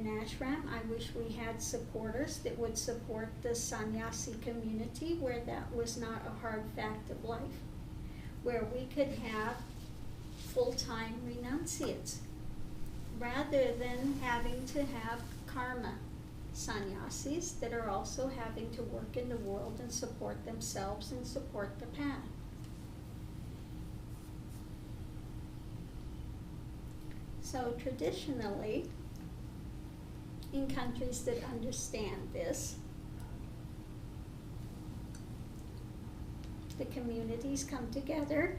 an ashram. I wish we had supporters that would support the sannyasi community where that was not a hard fact of life, where we could have full-time renunciates rather than having to have karma sannyasis that are also having to work in the world and support themselves and support the path. So traditionally, in countries that understand this, the communities come together.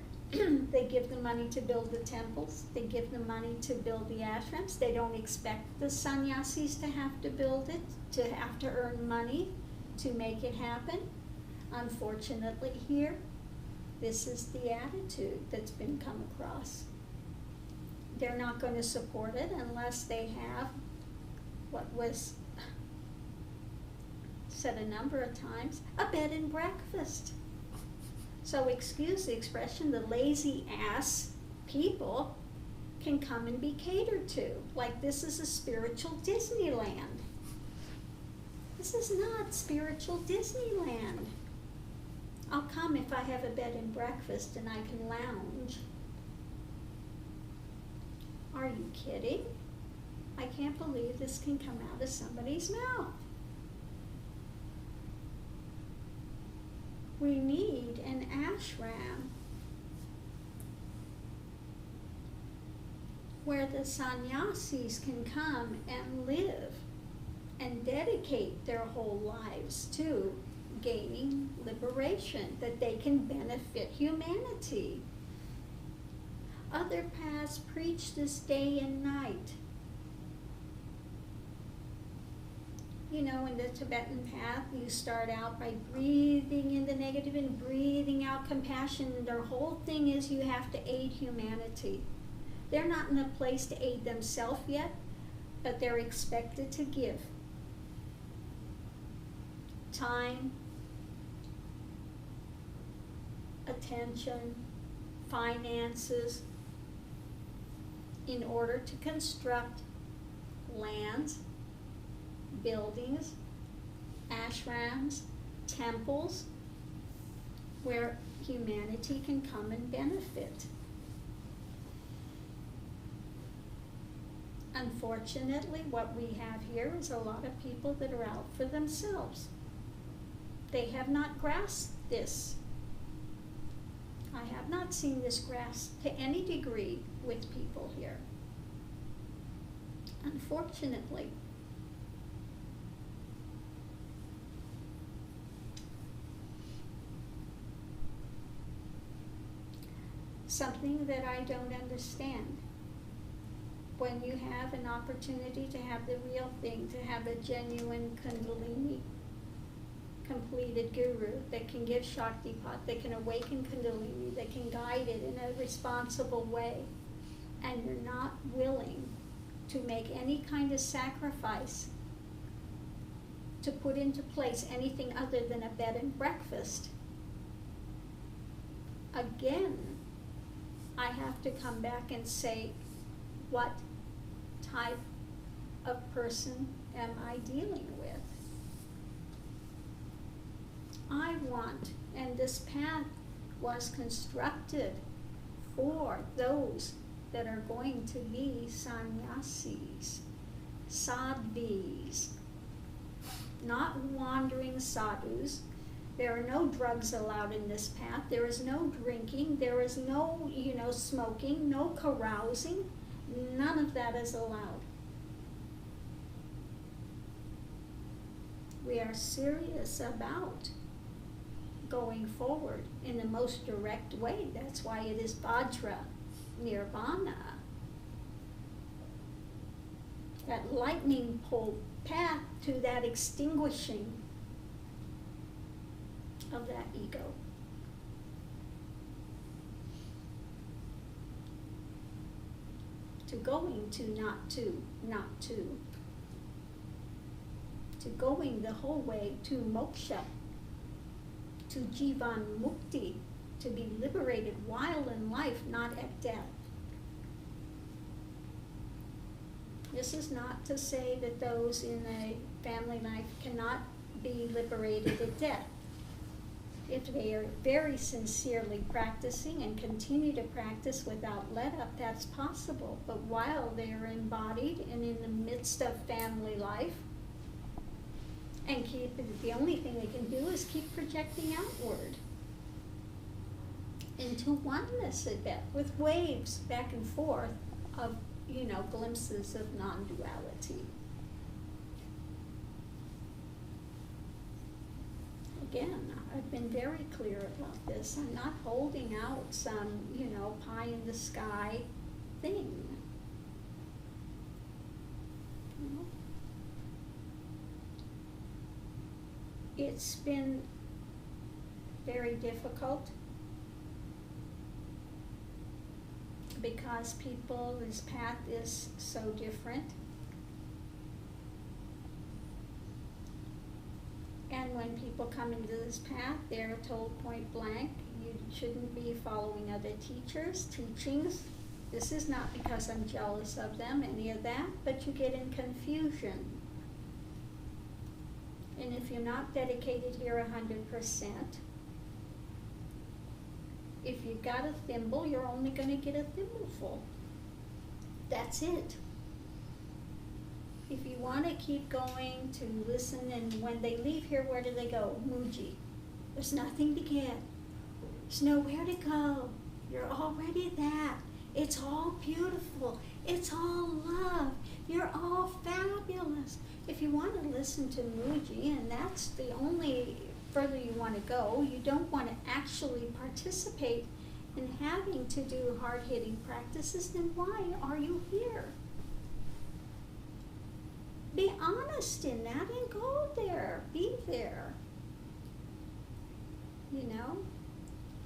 They give the money to build the temples. They give the money to build the ashrams. They don't expect the sannyasis to have to build it, to have to earn money to make it happen. Unfortunately here, this is the attitude that's been come across. They're not going to support it unless they have what was said a number of times, a bed and breakfast. So excuse the expression, the lazy ass people can come and be catered to. Like this is a spiritual Disneyland. This is not spiritual Disneyland. I'll come if I have a bed and breakfast and I can lounge. Are you kidding? I can't believe this can come out of somebody's mouth. We need an ashram where the sannyasis can come and live and dedicate their whole lives to gaining liberation, that they can benefit humanity. Other paths preach this day and night. You know, in the Tibetan path, you start out by breathing in the negative and breathing out compassion. And their whole thing is you have to aid humanity. They're not in a place to aid themselves yet, but they're expected to give time, attention, finances, in order to construct lands, buildings, ashrams, temples, where humanity can come and benefit. Unfortunately, what we have here is a lot of people that are out for themselves. They have not grasped this. I have not seen this grasped to any degree with people here. Unfortunately. Something that I don't understand. When you have an opportunity to have the real thing, to have a genuine Kundalini completed guru that can give Shaktipat, that can awaken Kundalini, that can guide it in a responsible way, and you're not willing to make any kind of sacrifice to put into place anything other than a bed and breakfast, again, I have to come back and say, what type of person am I dealing with? I want, and this path was constructed for those that are going to be sannyasis, sadhvis, not wandering sadhus. There are no drugs allowed in this path. There is no drinking. There is no, smoking, no carousing. None of that is allowed. We are serious about going forward in the most direct way. That's why it is Vajra Nirvana. That lightning pole path to that extinguishing of that ego. To going to not to, not to. To going the whole way to moksha, to jivan mukti, to be liberated while in life, not at death. This is not to say that those in a family life cannot be liberated at death. If they are very sincerely practicing and continue to practice without let up, that's possible. But while they are embodied and in the midst of family life, and the only thing they can do is keep projecting outward into oneness at death, with waves back and forth of, glimpses of non-duality. Again, I've been very clear about this. I'm not holding out some, pie in the sky thing. It's been very difficult because people's path is so different. And when people come into this path, they're told point blank, you shouldn't be following other teachers' teachings. This is not because I'm jealous of them, any of that, but you get in confusion. And if you're not dedicated here 100%, if you've got a thimble, you're only going to get a thimbleful. That's it. If you want to keep going to listen, and when they leave here, where do they go? Muji. There's nothing to get. There's nowhere to go. You're already that. It's all beautiful. It's all love. You're all fabulous. If you want to listen to Muji, and that's the only further you want to go, you don't want to actually participate in having to do hard-hitting practices, then why are you here? Be honest in that and go there. Be there.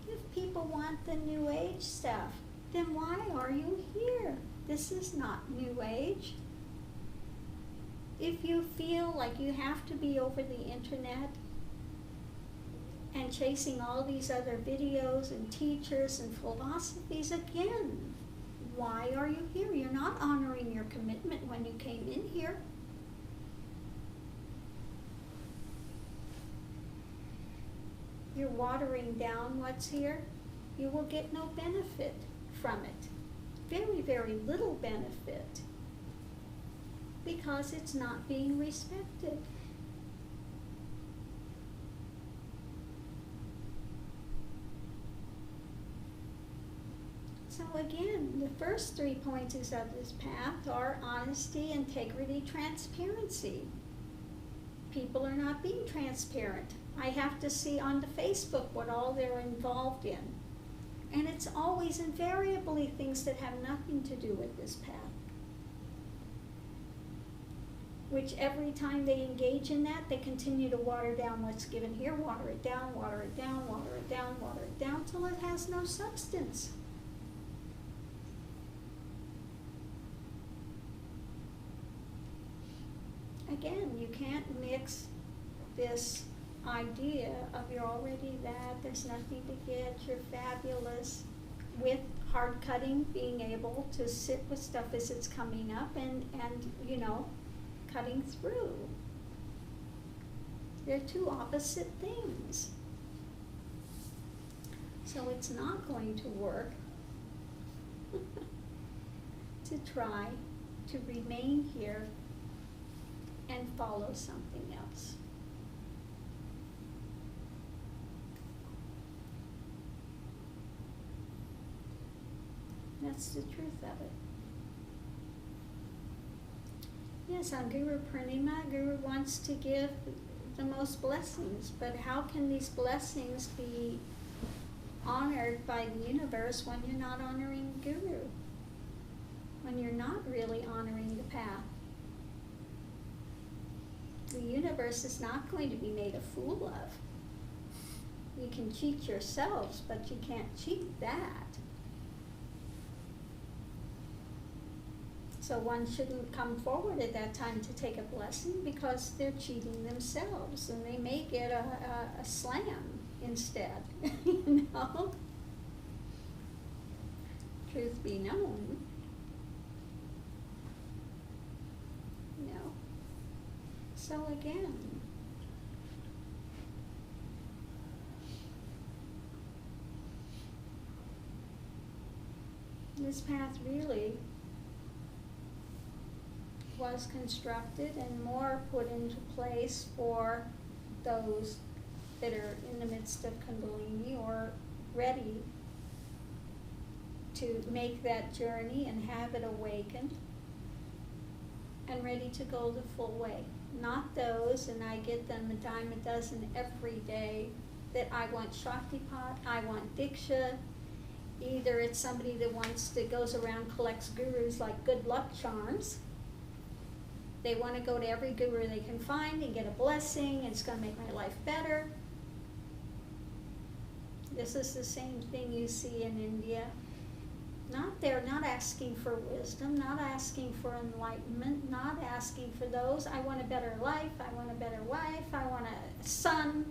If people want the New Age stuff, then why are you here? This is not New Age. If you feel like you have to be over the internet and chasing all these other videos and teachers and philosophies, again, why are you here? You're not honoring your commitment when you came in here. You're watering down what's here. You will get no benefit from it. Very, very little benefit. Because it's not being respected. So again, the first 3 pointers of this path are honesty, integrity, transparency. People are not being transparent. I have to see on the Facebook what all they're involved in. And it's always invariably things that have nothing to do with this path. Which every time they engage in that, they continue to water down what's given here, water it down, water it down, water it down, water it down, till it has no substance. Again, you can't mix this idea of you're already that, there's nothing to get, you're fabulous, with hard cutting, being able to sit with stuff as it's coming up and cutting through. They're two opposite things. So it's not going to work to try to remain here and follow something else. That's the truth of it. Yes, on Guru Purnima, Guru wants to give the most blessings, but how can these blessings be honored by the universe when you're not honoring Guru? When you're not really honoring the path? The universe is not going to be made a fool of. You can cheat yourselves, but you can't cheat that. So one shouldn't come forward at that time to take a blessing because they're cheating themselves, and they may get a slam instead, Truth be known. So again, this path really was constructed and more put into place for those that are in the midst of Kundalini or ready to make that journey and have it awakened and ready to go the full way. Not those, and I get them a dime a dozen every day, that I want Shaktipat, I want Diksha. Either it's somebody that goes around, collects gurus like good luck charms. They want to go to every guru they can find and get a blessing, and it's going to make my life better. This is the same thing you see in India. They're not asking for wisdom, not asking for enlightenment, not asking for those. I want a better life, I want a better wife, I want a son,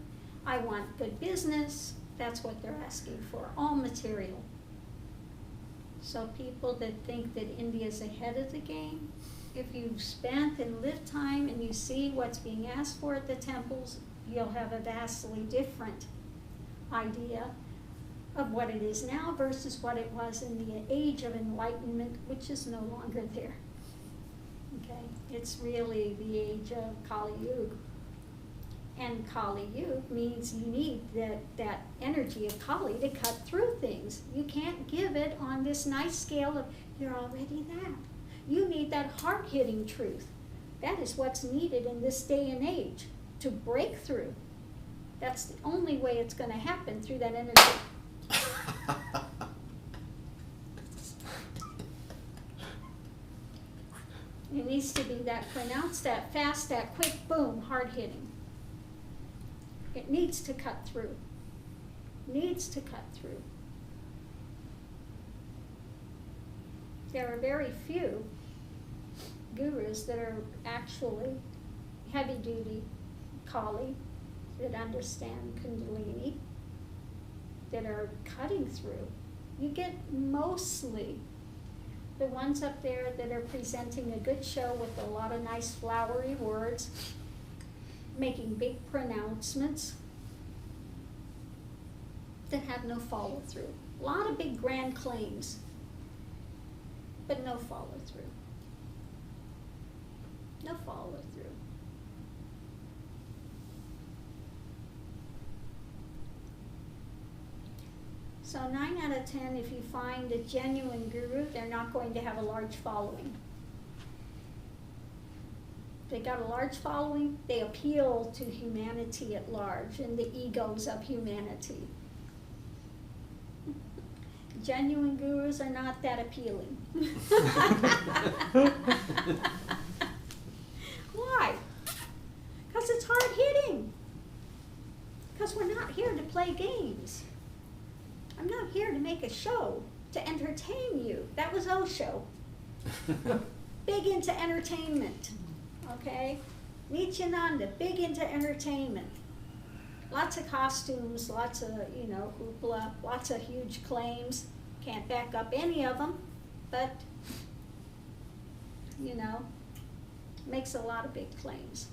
I want good business. That's what they're asking for, all material. So people that think that India's ahead of the game, if you've spent and lived time and you see what's being asked for at the temples, you'll have a vastly different idea of what it is now versus what it was in the age of enlightenment, which is no longer there. Okay, it's really the age of Kali Yuga. And Kali Yuga means you need that energy of Kali to cut through things. You can't give it on this nice scale of, you're already that. You need that hard-hitting truth. That is what's needed in this day and age, to break through. That's the only way it's going to happen, through that energy. It needs to be that pronounced, that fast, that quick, boom, hard-hitting. It needs to cut through. Needs to cut through. There are very few gurus that are actually heavy-duty Kali, that understand Kundalini, that are cutting through. You get mostly the ones up there that are presenting a good show with a lot of nice flowery words, making big pronouncements that have no follow-through. A lot of big grand claims, but no follow-through. No follow-through. So 9 out of 10, if you find a genuine guru, they're not going to have a large following. If they got a large following, they appeal to humanity at large and the egos of humanity. Genuine gurus are not that appealing. Why? Because it's hard-hitting. Because we're not here to play games. I'm not here to make a show, to entertain you. That was Osho. Big into entertainment, okay? Nityananda, big into entertainment. Lots of costumes, lots of, hoopla, lots of huge claims. Can't back up any of them, but, makes a lot of big claims.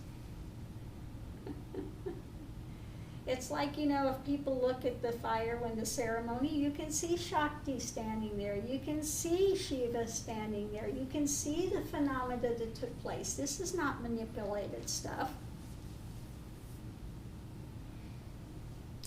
It's like, if people look at the fire when the ceremony, you can see Shakti standing there. You can see Shiva standing there. You can see the phenomena that took place. This is not manipulated stuff.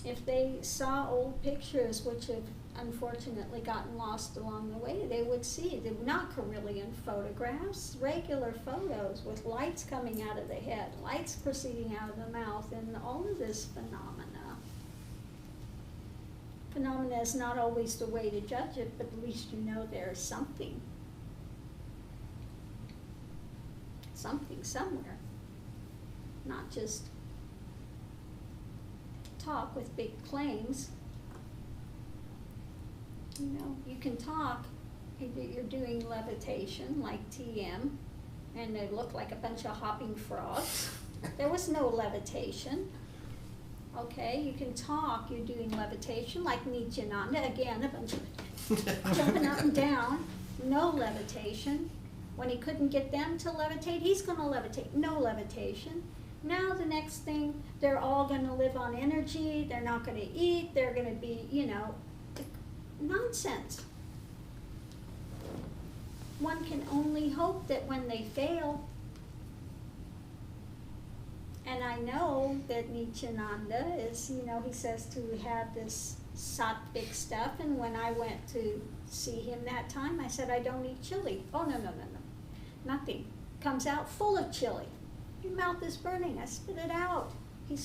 If they saw old pictures, which have unfortunately gotten lost along the way, they would see the not Carillion photographs, regular photos with lights coming out of the head, lights proceeding out of the mouth, and all of this phenomena. Phenomena is not always the way to judge it, but at least you know there's something. Something somewhere. Not just talk with big claims. You can talk, you're doing levitation like TM, and they look like a bunch of hopping frogs. There was no levitation. Okay, you can talk, you're doing levitation like Nityananda, again, a bunch of jumping up and down, no levitation. When he couldn't get them to levitate, he's going to levitate, no levitation. Now the next thing, they're all going to live on energy, they're not going to eat, they're going to be, nonsense. One can only hope that when they fail, and I know that Nityananda is, he says to have this sattvic stuff, and when I went to see him that time, I said, I don't eat chili. Oh, no, nothing. Comes out full of chili. Your mouth is burning. I spit it out. He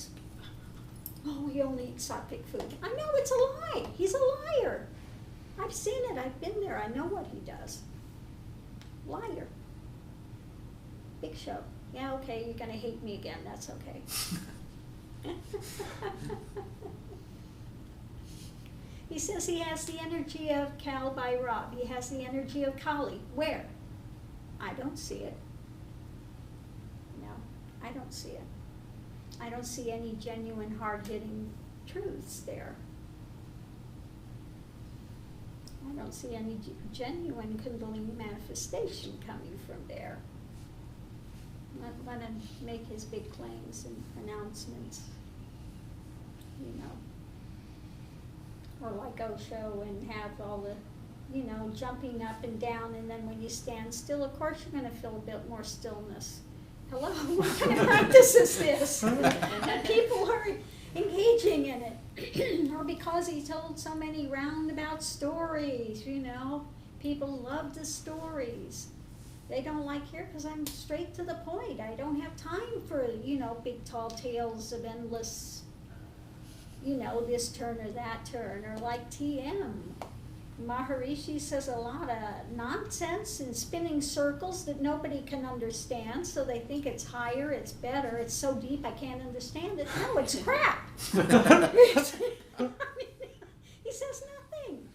only eats sattvic food. I know it's a lie. He's a liar. I've seen it. I've been there. I know what he does. Liar. Big show. Yeah, okay, you're going to hate me again. That's okay. He says he has the energy of Kal Bhairav. He has the energy of Kali. Where? I don't see it. No, I don't see it. I don't see any genuine hard-hitting truths there. I don't see any genuine Kundalini manifestation coming from there. Let him make his big claims and pronouncements, or like Osho and have all the, jumping up and down, and then when you stand still, of course you're going to feel a bit more stillness. Hello, what kind of practice is this? And people are engaging in it, or because he told so many roundabout stories, people love the stories. They don't like here because I'm straight to the point. I don't have time for, big tall tales of endless, this turn or that turn, or like TM. Maharishi says a lot of nonsense and spinning circles that nobody can understand, so they think it's higher, it's better, it's so deep I can't understand it. No, it's crap. He says nothing.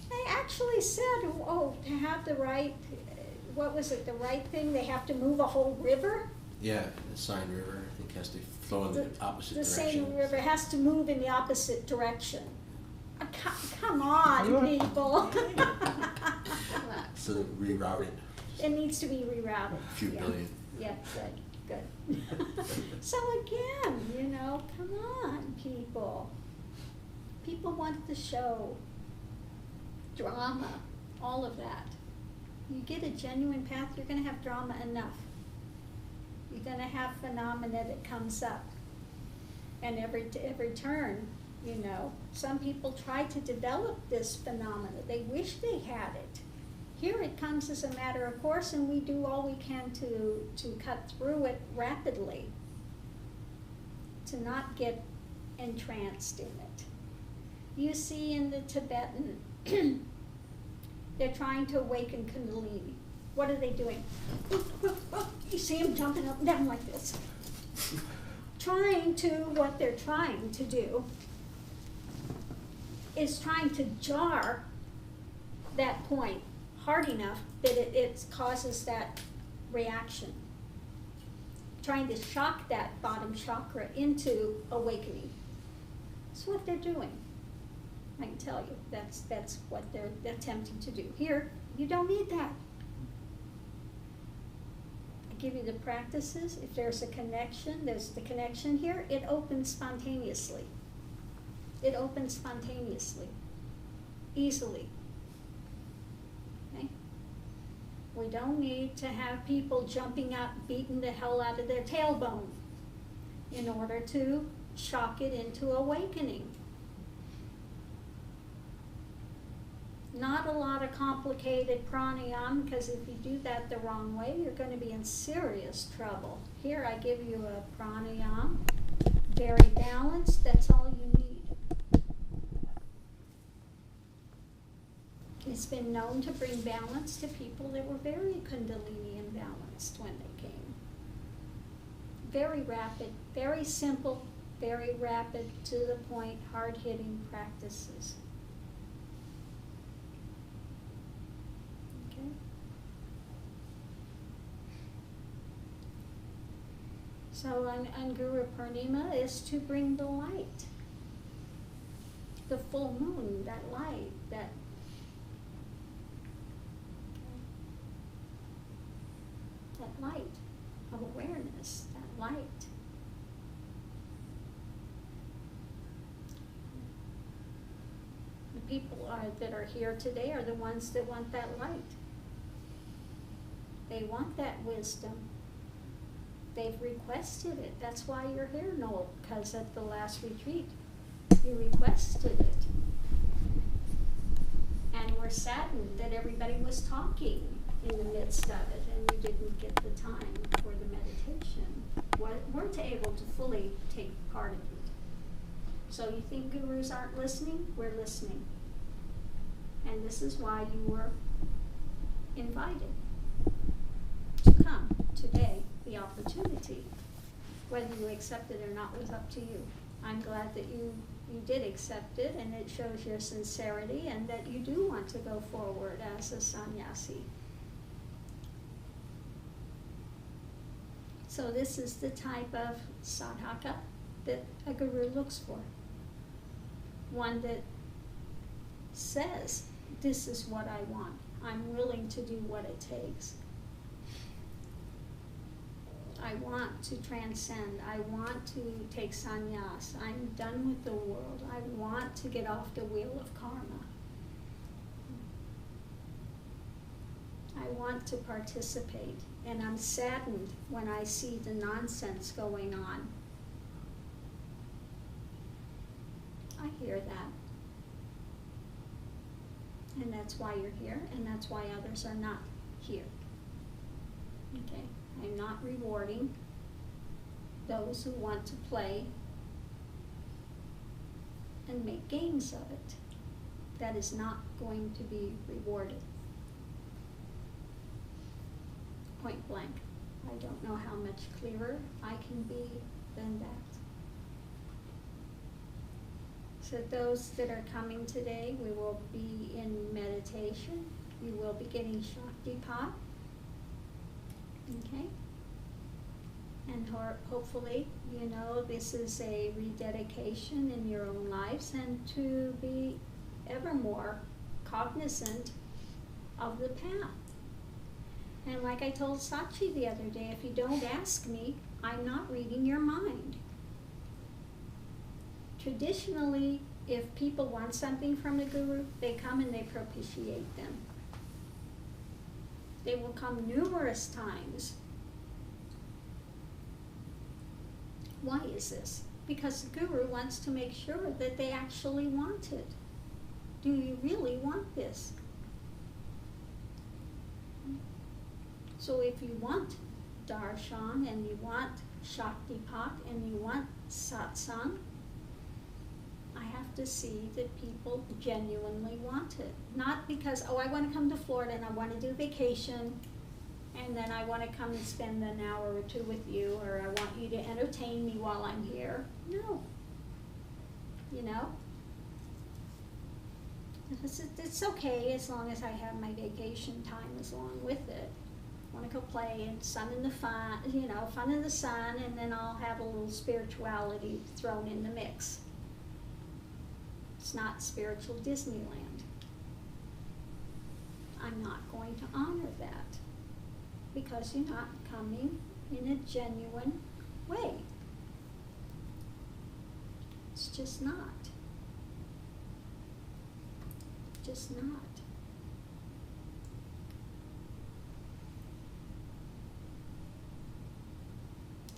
They actually said, to have the right, the right thing, they have to move a whole river? Yeah, the Seine River, I think, has to flow in the opposite direction. The Seine River has to move in the opposite direction. Come on, people. So reroute it. It needs to be rerouted. A few billion. Yeah, good. So again, come on, people. People want the show, drama, all of that. You get a genuine path, you're going to have drama enough. You're going to have phenomena that comes up. And every turn, some people try to develop this phenomena. They wish they had it. Here it comes as a matter of course, and we do all we can to cut through it rapidly, to not get entranced in it. You see in the Tibetan, they're trying to awaken Kundalini. What are they doing? You see them jumping up and down like this. What they're trying to do is trying to jar that point hard enough that it causes that reaction. Trying to shock that bottom chakra into awakening. That's what they're doing. I can tell you, that's what they're attempting to do. Here, you don't need that. I give you the practices. If there's a connection, there's the connection here, it opens spontaneously. It opens spontaneously, easily. Okay? We don't need to have people jumping up, beating the hell out of their tailbone in order to shock it into awakening. Not a lot of complicated pranayama, because if you do that the wrong way, you're going to be in serious trouble. Here I give you a pranayama, very balanced, that's all you need. It's been known to bring balance to people that were very Kundalini imbalanced when they came. Very rapid, very simple, very rapid, to the point, hard-hitting practices. Okay? So on Guru Purnima is to bring the light. The full moon, that light, that that light of awareness, that light. The people that are here today are the ones that want that light. They want that wisdom. They've requested it. That's why you're here, Noel, because at the last retreat, you requested it. And we're saddened that everybody was talking in the midst of it, and you didn't get the time for the meditation. Weren't able to fully take part of it. So you think gurus aren't listening? We're listening. And this is why you were invited to come today, the opportunity. Whether you accept it or not was up to you. I'm glad that you did accept it, and it shows your sincerity and that you do want to go forward as a sannyasi. So this is the type of sadhaka that a guru looks for. One that says, this is what I want. I'm willing to do what it takes. I want to transcend. I want to take sannyas. I'm done with the world. I want to get off the wheel of karma. I want to participate. And I'm saddened when I see the nonsense going on. I hear that. And that's why you're here, and that's why others are not here. Okay? I'm not rewarding those who want to play and make games of it. That is not going to be rewarded. Point blank. I don't know how much clearer I can be than that. So those that are coming today, we will be in meditation. We will be getting Shaktipat. Okay? And hopefully, you know, this is a rededication in your own lives, and to be ever more cognizant of the path. And like I told Sachi the other day, if you don't ask me, I'm not reading your mind. Traditionally, if people want something from the guru, they come and they propitiate them. They will come numerous times. Why is this? Because the guru wants to make sure that they actually want it. Do you really want this? So if you want darshan, and you want Shaktipat, and you want satsang, I have to see that people genuinely want it. Not because, oh, I want to come to Florida and I want to do vacation, and then I want to come and spend an hour or two with you, or I want you to entertain me while I'm here. No. You know? It's okay as long as I have my vacation time as along with it. I want to go play and fun in the sun, and then I'll have a little spirituality thrown in the mix. It's not spiritual Disneyland. I'm not going to honor that because you're not coming in a genuine way. It's just not. Just not.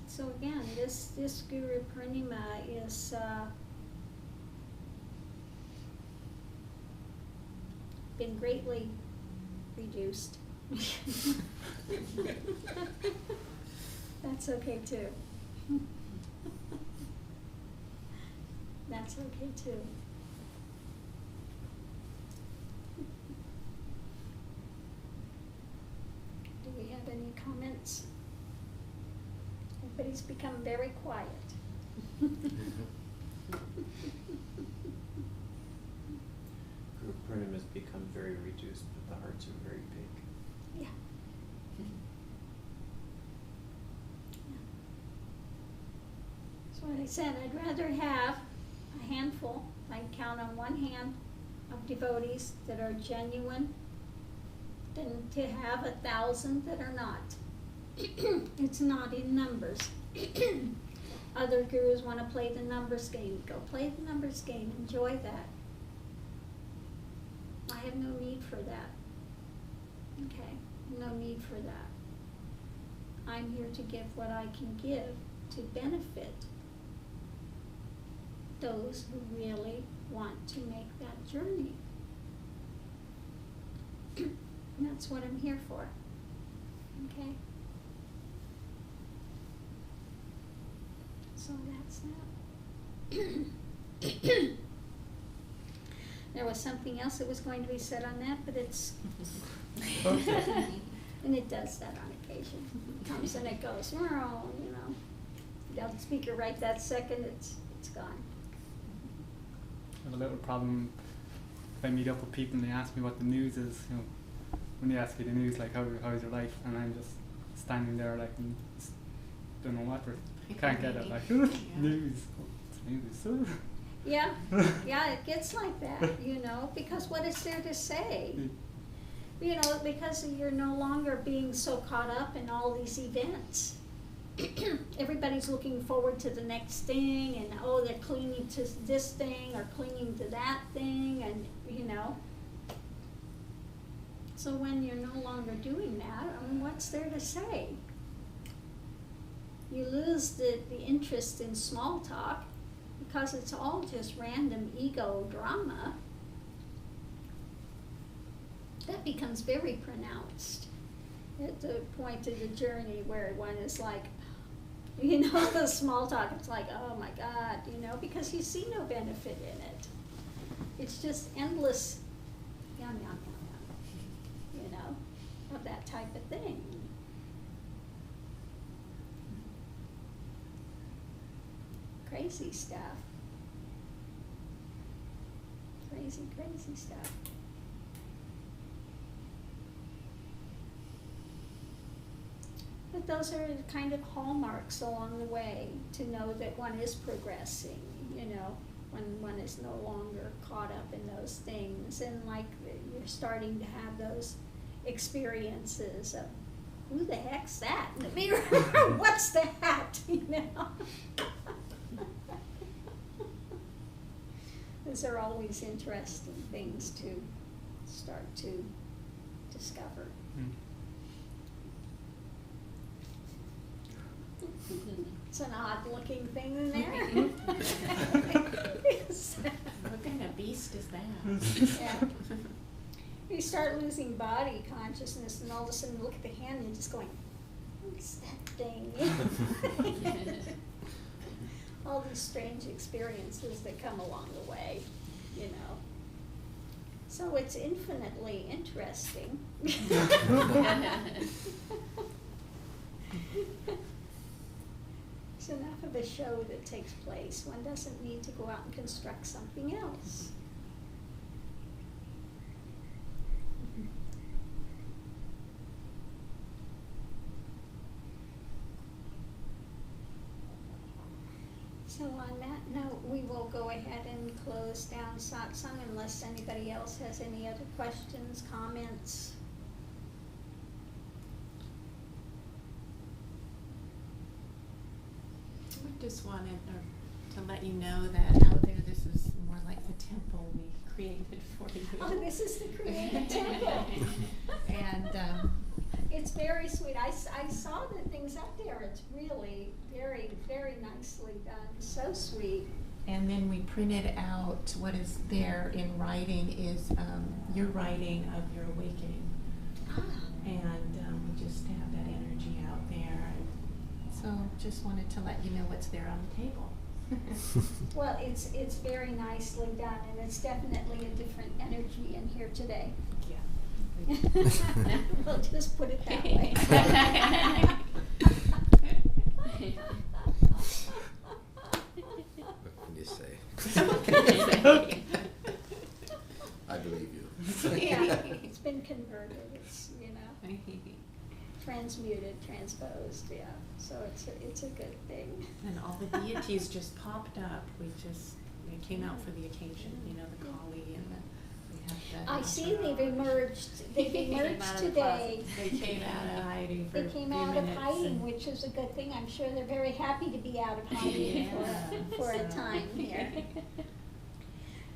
So again, this Guru Purnima is been greatly reduced. That's okay too. That's okay too. Do we have any comments? Everybody's become very quiet. Guru Purnima has become very reduced, but the hearts are very big. Yeah. So what I said, I'd rather have a handful, I'd count on one hand, of devotees that are genuine than to have 1,000 that are not. It's not in numbers. Other gurus want to play the numbers game. Go play the numbers game. Enjoy that. I have no need for that. Okay? No need for that. I'm here to give what I can give to benefit those who really want to make that journey. And that's what I'm here for. Okay? So that's that. There was something else that was going to be said on that, but it's and it does that on occasion. It comes and it goes, you know. You don't speak it right that second, it's gone. I have a little problem if I meet up with people and they ask me what the news is, you know, when they ask you the news, like how's your life, and I'm just standing there like and just don't know what, or can't get it, like news, what's news? Yeah, yeah, it gets like that, you know, because what is there to say? You know, because you're no longer being so caught up in all these events. Everybody's looking forward to the next thing, and oh, they're clinging to this thing or clinging to that thing, and you know. So when you're no longer doing that, I mean, what's there to say? You lose the interest in small talk because it's all just random ego drama. That becomes very pronounced at the point of the journey where one is like, you know, the small talk, it's like, oh my God, you know, because you see no benefit in it. It's just endless yum, yum, yum, yum, you know, of that type of thing. Crazy stuff. Crazy, crazy stuff. But those are kind of hallmarks along the way to know that one is progressing, you know, when one is no longer caught up in those things, and like you're starting to have those experiences of, who the heck's that in the mirror? What's that? You know? Those are always interesting things to start to discover. It's an odd-looking thing in there. What kind of beast is that? Yeah. You start losing body consciousness, and all of a sudden you look at the hand and you're just going, what's that thing? All these strange experiences that come along the way, you know. So it's infinitely interesting. It's enough of a show that takes place. One doesn't need to go out and construct something else. So on that note, we will go ahead and close down Satsang unless anybody else has any other questions, comments. We just wanted to let you know that out there, this is more like the temple we created for you. Oh, this is the created temple. And it's very sweet. I saw the things up there. It's really very, very nicely done. So sweet. And then we printed out what is there in writing is your writing of your awakening. And we just have that energy out there. So just wanted to let you know what's there on the table. Well, it's very nicely done, and it's definitely a different energy in here today. Yeah. We'll just put it that way. What can you say? I believe you. Yeah, it's been converted. It's, you know, transmuted, transposed. Yeah, so it's a good thing. And all the deities just popped up. They came out for the occasion. You know, the Kali and the have to I see usher they've her. emerged, they've Came emerged out of the today. closet. They came out of hiding for They a came few out of minutes hiding, and- which is a good thing. I'm sure they're very happy to be out of hiding for a so- time here.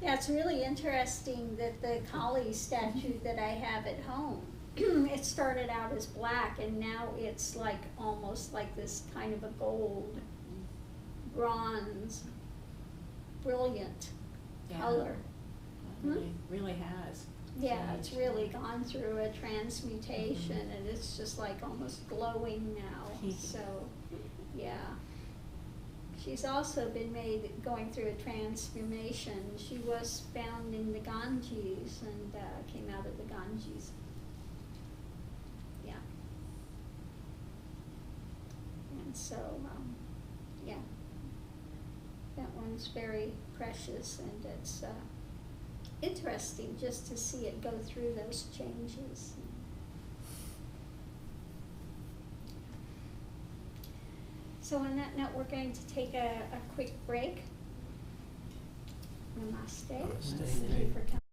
Yeah, it's really interesting that the Kali statue that I have at home, it started out as black and now it's like almost like this kind of a gold, bronze, brilliant Yeah. color. Really, really has. Yeah, it's changed. really gone through a transmutation and it's just like almost glowing now, so, yeah. She's also been going through a transformation. She was found in the Ganges and came out of the Ganges. Yeah. And so, yeah. That one's very precious and it's interesting just to see it go through those changes. So on that note, we're going to take a quick break. Namaste. Namaste. Thank you for coming.